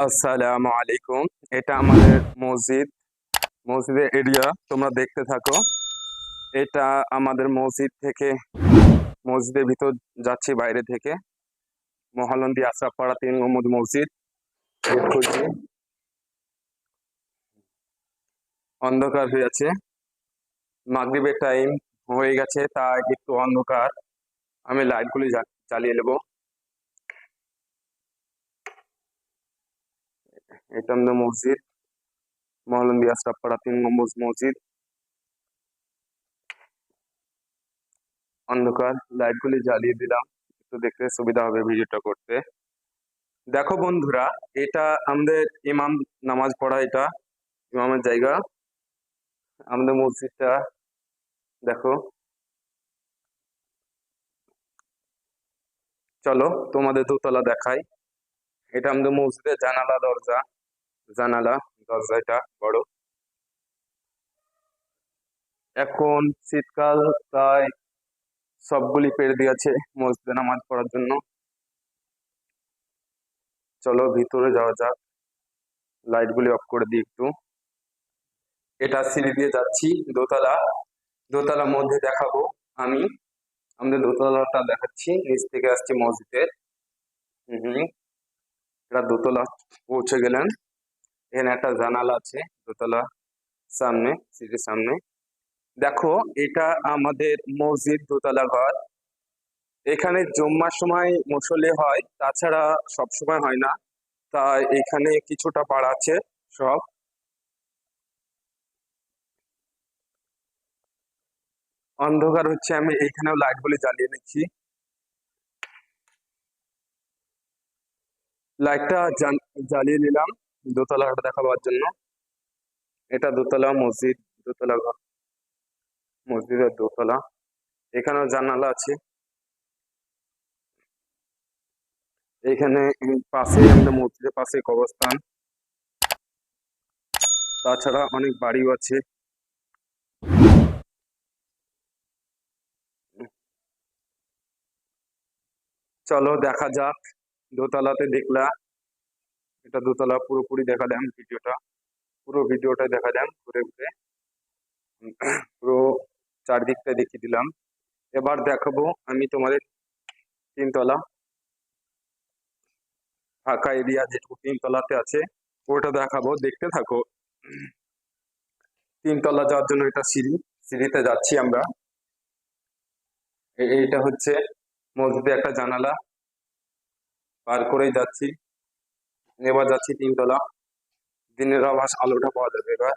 আসসালামু আলাইকুম। এটা আমাদের মসজিদের এরিয়া, তোমরা দেখতে থাকো। এটা আমাদের মসজিদ থেকে, মসজিদের ভিতর যাচ্ছি বাইরে থেকে। মহালন্দি আশরাফপাড়া 3 গম্বুজ মসজিদ। গেট খুলছি, অন্ধকার হয়ে আছে, মাগরিবের টাইম হয়ে গেছে, তাই একটু অন্ধকার। আমি লাইটগুলি চালিয়ে নেব। এটা আমাদের মসজিদ, মহালন্দি আশরাফপাড়া 3 গম্বুজ মসজিদ। অন্ধকার, লাইটগুলি জ্বালিয়ে দিলাম, একটু দেখতে সুবিধা হবে ভিডিওটা করতে। দেখো বন্ধুরা, এটা আমাদের ইমাম নামাজ পড়া, এটা ইমামের জায়গা। আমাদের মসজিদটা দেখো। চলো তোমাদের দোতলা দেখাই। এটা আমাদের মসজিদের জানালা দরজা এটা বড়। এখন শীতকাল, তাই সবগুলি পেরে দিয়েছে মসজিদে নামাজ পড়ার জন্য। চলো ভিতরে যাওয়া যাক, লাইটগুলি অফ করে দিই একটু। এটা সিঁড়ি দিয়ে যাচ্ছি দোতলা মধ্যে দেখাবো আমি। আমাদের দোতলাটা দেখাচ্ছি, নিচ থেকে আসছি মসজিদের। এটা দোতলা পৌঁছে গেলেন। এখানে একটা জানালা আছে দোতলা সামনে, সিঁড়ির সামনে। দেখো, এটা আমাদের মসজিদ দোতলা ঘর। এখানে জুম্মার সময় মুসল্লি হয়, তাছাড়া সব সময় হয় না। তাই এখানে কিছুটা পাড়া আছে সব। অন্ধকার হচ্ছে, আমি এইখানেও লাইটগুলি জ্বালিয়ে নিচ্ছি। লাইটটা জ্বালিয়ে নিলাম দোতলাটা দেখাবার জন্য। এটা দোতলা মসজিদ, দোতলা ঘর, মসজিদের দোতলা। এখানেও জানালা আছে। এখানে পাশে, আমাদের মসজিদের পাশে কবরস্থান। তাছাড়া অনেক বাড়িও আছে। চলো দেখা যাক। দোতলাতে দেখলা, এটা দোতলা পুরোপুরি দেখালাম ভিডিওটা, পুরো ভিডিওটা দেখালাম ঘুরে ঘুরে, পুরো চারদিকটা দেখিয়ে দিলাম। এবার দেখাবো আমি তোমাদের তিনতলা ফাঁকা এরিয়া, যেটুকু তিনতলাতে আছে ওটা দেখাবো, দেখতে থাকো। তিনতলা যাওয়ার জন্য এটা সিঁড়িতে যাচ্ছি আমরা। এইটা হচ্ছে মসজিদে একটা জানালা, পার করেই যাচ্ছি। এবার যাচ্ছি তিনতলা। দিনের আভাস, আলোটা পাওয়া যাবে এবার।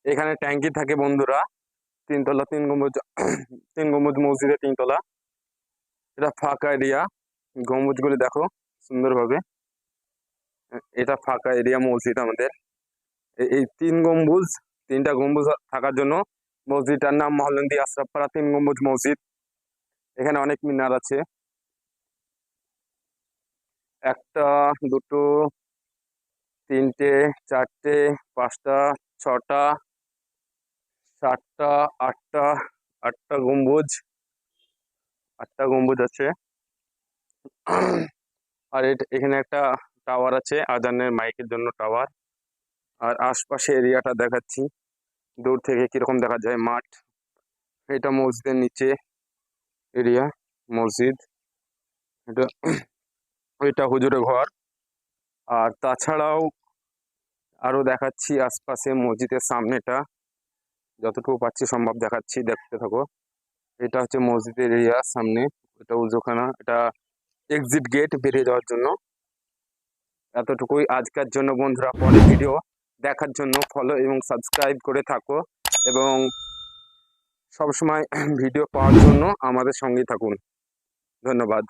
এখানে ট্যাঙ্কি থাকে বন্ধুরা। তিনতলা, 3 গম্বুজ মসজিদে তিনতলা। এটা ফাঁকা এরিয়া, গম্বুজগুলি দেখো সুন্দরভাবে। এটা ফাঁকা এরিয়া মসজিদ আমাদের। এই 3 গম্বুজ, 3টা গম্বুজ থাকার জন্য মসজিদটার নাম মহল্লান্দি আশরাফপাড়া 3 গম্বুজ মসজিদ। এখানে অনেক মিনার আছে, একটা, দুটো, তিনটে, চারটে, পাঁচটা, ছটা, সাতটা, আটটা, আটটা গম্বুজ আছে। আর এখানে একটা টাওয়ার আছে, আজানের মাইকের জন্য টাওয়ার। আর আশপাশে এরিয়াটা দেখাচ্ছি দূর থেকে কিরকম দেখা যায় মাঠ। এটা মসজিদের নিচে এরিয়া, মসজিদ এটা। এটা হুজুরের ঘর। আর তাছাড়াও আরো দেখাচ্ছি আশপাশে মসজিদের সামনেটা, যতটুকু পাচ্ছি সম্ভব দেখাচ্ছি, দেখতে থাকো। এটা হচ্ছে মসজিদের এরিয়া সামনে, এটা উজুখানা, এটা এক্সিট গেট বেরিয়ে যাওয়ার জন্য। এতটুকুই আজকের জন্য বন্ধুরা। পরের ভিডিও দেখার জন্য ফলো এবং সাবস্ক্রাইব করে থাকো, এবং সবসময় ভিডিও পাওয়ার জন্য আমাদের সঙ্গেই থাকুন। ধন্যবাদ।